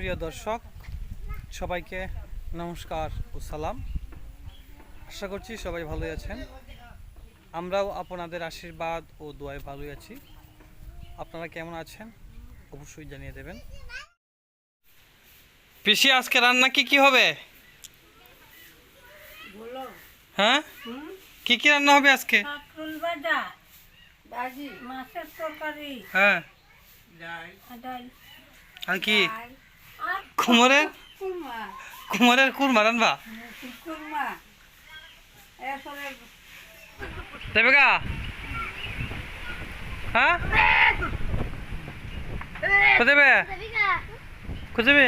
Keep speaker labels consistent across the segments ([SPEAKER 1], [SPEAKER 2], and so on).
[SPEAKER 1] প্রিয় দর্শক সবাইকে নমস্কার ও সালাম। আশা করছি সবাই ভালোই আছেন। আমরাও আপনাদের আশীর্বাদ ও দোয়ায় ভালোই আছি। আপনারা কেমন আছেন অবশ্যই জানিয়ে দেবেন। পিসি আজকে রান্না কি হবে? হ্যাঁ, কি রান্না হবে আজকে?
[SPEAKER 2] মাছের তরকারি,
[SPEAKER 1] হ্যাঁ, আর কি? কুমোরের কুরমা রান্না দেবে গা? হ্যাঁ, দেবে খুঁজবে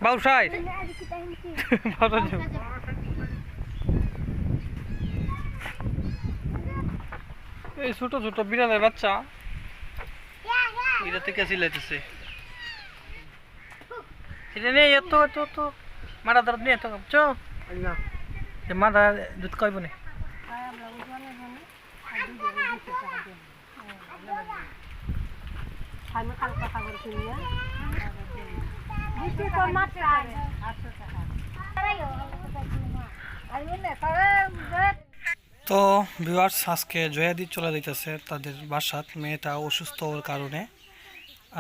[SPEAKER 1] বাউসাই এই ছোট ছোট বিড়ালের বাচ্চা এটা থেকে চিল্লাইতেছে। এটা নিয়ে এত এত তো মারা দরদ নিয়ে এত বুঝছো, মারা দুধ খাইব না। তো ভিউয়ার্স, আজকে জয়াদি চলে যাইতেছে তাদের বাসাত, মেয়েটা অসুস্থ হওয়ার কারণে।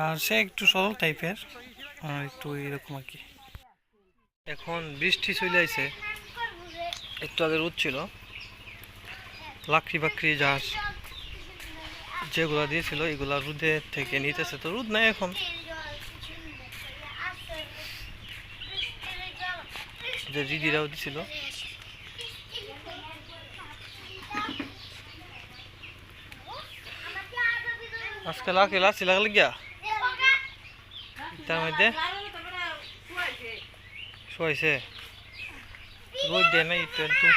[SPEAKER 1] আর সে একটু সরল টাইপের, একটু এরকম আর কি। এখন বৃষ্টি চলে আইছে, একটু আগে রোদ ছিল। লাকড়ি বাকড়ি জাহাজ যেগুলো দিয়েছিল এগুলা রোদে থেকে নিতেছে, তো রোদ নাই এখন। যে দিদিরাও দিছিল। আজকে লাচি লাগলে গিয়া তার মধ্যে শোয়াইছে, রোদ দেয় না একটু একটু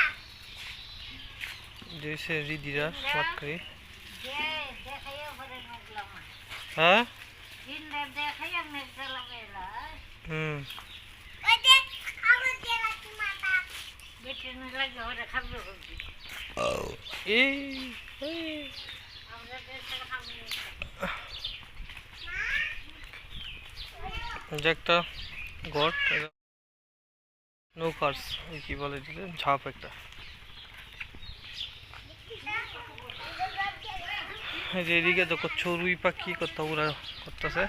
[SPEAKER 1] দিয়েছে দিদিরা লাকড়ি। হ্যাঁ, যে একটা গড় নৌকার্স কি বলে দিলে ঝাপ একটা। এদিকে তো চড়ুই পাখি কোথাও ওরা করতেছে।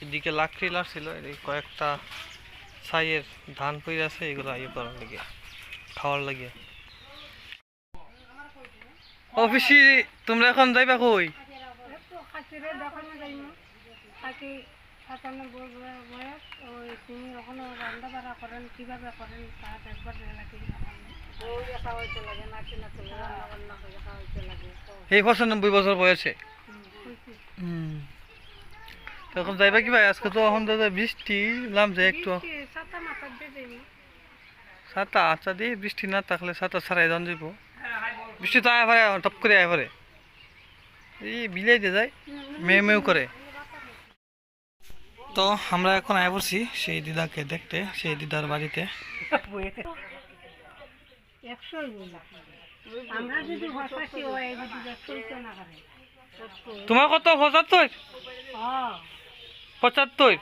[SPEAKER 1] এদিকে লাকড়ি লাগছিল, এদিকে কয়েকটা ছাইয়ের ধান পড়ে আছে, এগুলো ইয়ে করার লাগে, খাওয়ার লাগে। অফিসি তোমরা এখন যাইবা কই? এই 95 বছর বয়সে তখন যাইবা কি ভাই? আজকে তো এখন দাদা বৃষ্টি নামছে একটু। ছাতা আচ্ছা দিয়ে বৃষ্টি না থাকলে ছাতা ছাড়াই যান যাব। বৃষ্টি তো আয় পারে, টপ করে আয় পারে, এই বিলাই দিয়ে যায় মেয়ে মেয়েও করে। তো আমরা এখন আয় পড়ছি সেই দিদাকে দেখতে, সেই দিদার বাড়িতে। তোমার কত? 75? 75?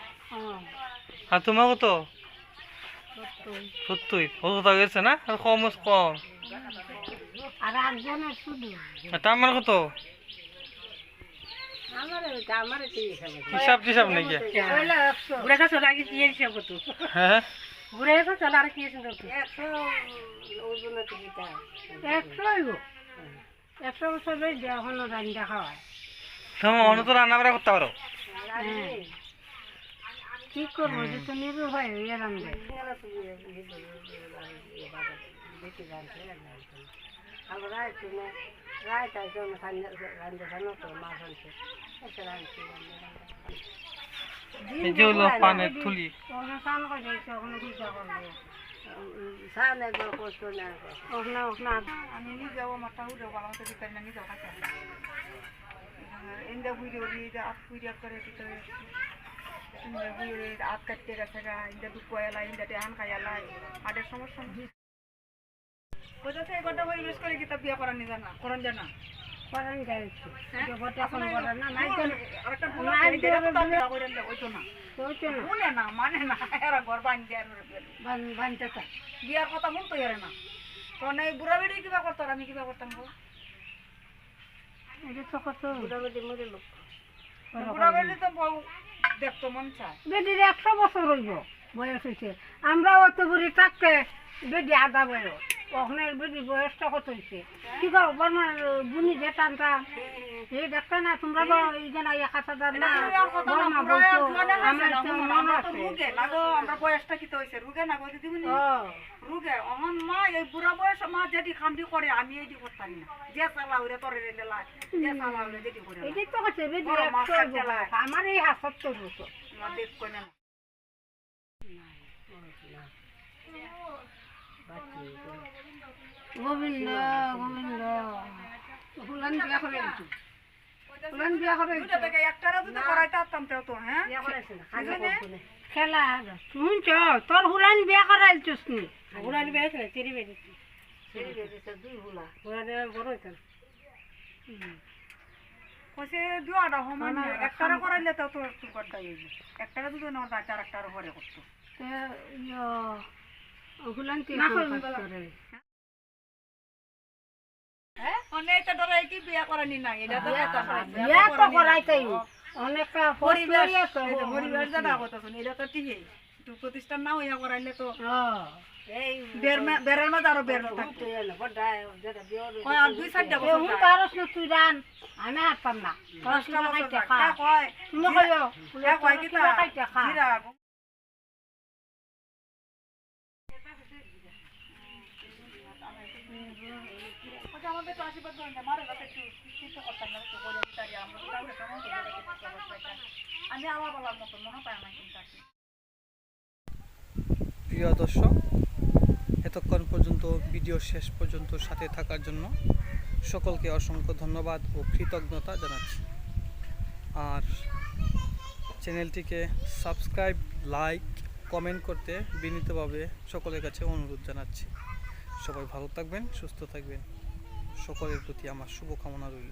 [SPEAKER 1] আর তোমার কত? 70? কত গেছে না? কম কম। তার মানে কত? হিসাব টিসাব নাকি? হ্যাঁ, অন্য তো রান্না বাড়া করতে পারো।
[SPEAKER 2] কি করবো, যে তো নির্ভর হয় রান্ধে।
[SPEAKER 1] পানের থুলি
[SPEAKER 2] আমি নিজেও মাথা উঠে বাংলাতে ভিতরে না নিজেও কাছে ইন্দা বুঝে আট পুজা করে ভিতরে আট কাটতে গেছে গা, ইন্দা দুঃখ এলাই, ইন্দা টেহান খাই এলাই, হাটের সমস্যা কোথা থেকে ঘন্টা বই ইউজ করে কিতাব বিয়া করার নিয়ে জানা করেন জানা
[SPEAKER 3] করেন যাইছে
[SPEAKER 2] হ্যাঁ?
[SPEAKER 3] জগতে এখন
[SPEAKER 2] আপনার
[SPEAKER 3] করে না নাই তো
[SPEAKER 2] আরেকটা ভুল
[SPEAKER 3] নাই
[SPEAKER 2] আছে, এটা তো
[SPEAKER 3] তো
[SPEAKER 2] তার করে দিলে হইতো না।
[SPEAKER 3] হইছে না
[SPEAKER 2] শুনে না, মানে না, এরা ঘর বান্ধি আর
[SPEAKER 3] বানতে তো
[SPEAKER 2] বিয়ার কথা শুনতো এরে না। তখন এই বুড়া বেড়ি কিবা করতো আর আমি কিবা করতাম গো?
[SPEAKER 3] এটা তো কত বুড়া বেটি মরে লোক
[SPEAKER 2] বুড়া বেড়ি তো বউ দেখতো মন চায়।
[SPEAKER 3] বেটির 100 বছর হইব বয়স হয়েছে আমরা অত বুড়ি থাকতে বেটি আধা বয়স ওখানে বেটি বয়সটা কত হয়েছে কি কর বর্মার বুনি যে টানটা এই দেখতে না তোমরা এই যে না খাতা দার না বর্মা বলছো আমার তো মনে আছে
[SPEAKER 2] রুগে না গো, আমরা বয়সটা কি তো হয়েছে রুগে না গো দিদিমণি?
[SPEAKER 3] ও
[SPEAKER 2] রুগে অহন মা এই বুড়া বয়স মা যেটি খামটি করে আমি এইটি করতাম না। যে চালা উড়ে তরে রেলে লাই, যে চালা উড়ে যেটি করে লাই।
[SPEAKER 3] এটাই তো কাছে বেটি
[SPEAKER 2] বড় মাছ
[SPEAKER 3] 100
[SPEAKER 2] কাটতে লাই।
[SPEAKER 3] আমার এই 70 বছর
[SPEAKER 2] মা দেখ কই না।
[SPEAKER 3] গোবিন্দ গোবিন্দ ফুলান বিয়া করে দিচ্ছি ফুলান বিয়া করে
[SPEAKER 2] দুইটা থেকে একটারে যদি করাইতে পারতাম তাও তো, হ্যাঁ?
[SPEAKER 3] খেলা শুনছ তোর হুলান বিয়া করাই দিচ্ছিস নি হুলান বিয়া করে তেরি বেরিয়েছি হুলান বড় হইতাম
[SPEAKER 2] কইছে দুয়াটা সমান না, একটারে করাইলে তাও তো একটু করতে হইবে। একটারে যদি না হতো আর একটারে পরে করতো।
[SPEAKER 3] হুলান কি করে
[SPEAKER 2] হ্যাঁ? মানে এটা ধরো এই কি বিয়া করানি নাই, এটা তো একটা না।
[SPEAKER 3] বিয়া তো করাইতেই অনেকটা
[SPEAKER 2] পরিবেশ,
[SPEAKER 3] পরিবেশ তো
[SPEAKER 2] এই যে পরিবেশ যেটা করতেছেন, এটা তো ঠিকই। একটু প্রতিষ্ঠান না হইয়া করাইলে তো
[SPEAKER 3] এই
[SPEAKER 2] বেড়ের মাঝে আরো বেড় থাকতো। কয় আর 2-4টা বছর
[SPEAKER 3] হুন
[SPEAKER 2] যায়।
[SPEAKER 3] পারস না তুই রান আমি হারতাম না
[SPEAKER 2] 10টা বছর
[SPEAKER 3] খাইতে
[SPEAKER 2] যায়।
[SPEAKER 3] খা
[SPEAKER 2] হ্যাঁ, কয়,
[SPEAKER 3] তুমি কইও
[SPEAKER 2] হ্যাঁ, কয় কি তা?
[SPEAKER 3] খাইতে খা
[SPEAKER 2] জিরা। কইছে আমাদের তো আশীর্বাদ করেন না, মারে কাছে একটু চিন্তা করতাম না, একটু করে দিতারি, আমরা তো তাহলে কেমন করে দেখে চিন্তা করতাম। আমি আবার বলার মতো মনে পাই আমার চিন্তা আছে।
[SPEAKER 1] প্রিয় দর্শক, এতক্ষণ পর্যন্ত ভিডিও শেষ পর্যন্ত সাথে থাকার জন্য সকলকে অসংখ্য ধন্যবাদ ও কৃতজ্ঞতা জানাচ্ছি। আর চ্যানেলটিকে সাবস্ক্রাইব, লাইক, কমেন্ট করতে বিনীতভাবে সকলের কাছে অনুরোধ জানাচ্ছি। সবাই ভালো থাকবেন, সুস্থ থাকবেন, সকলের প্রতি আমার শুভকামনা রইল।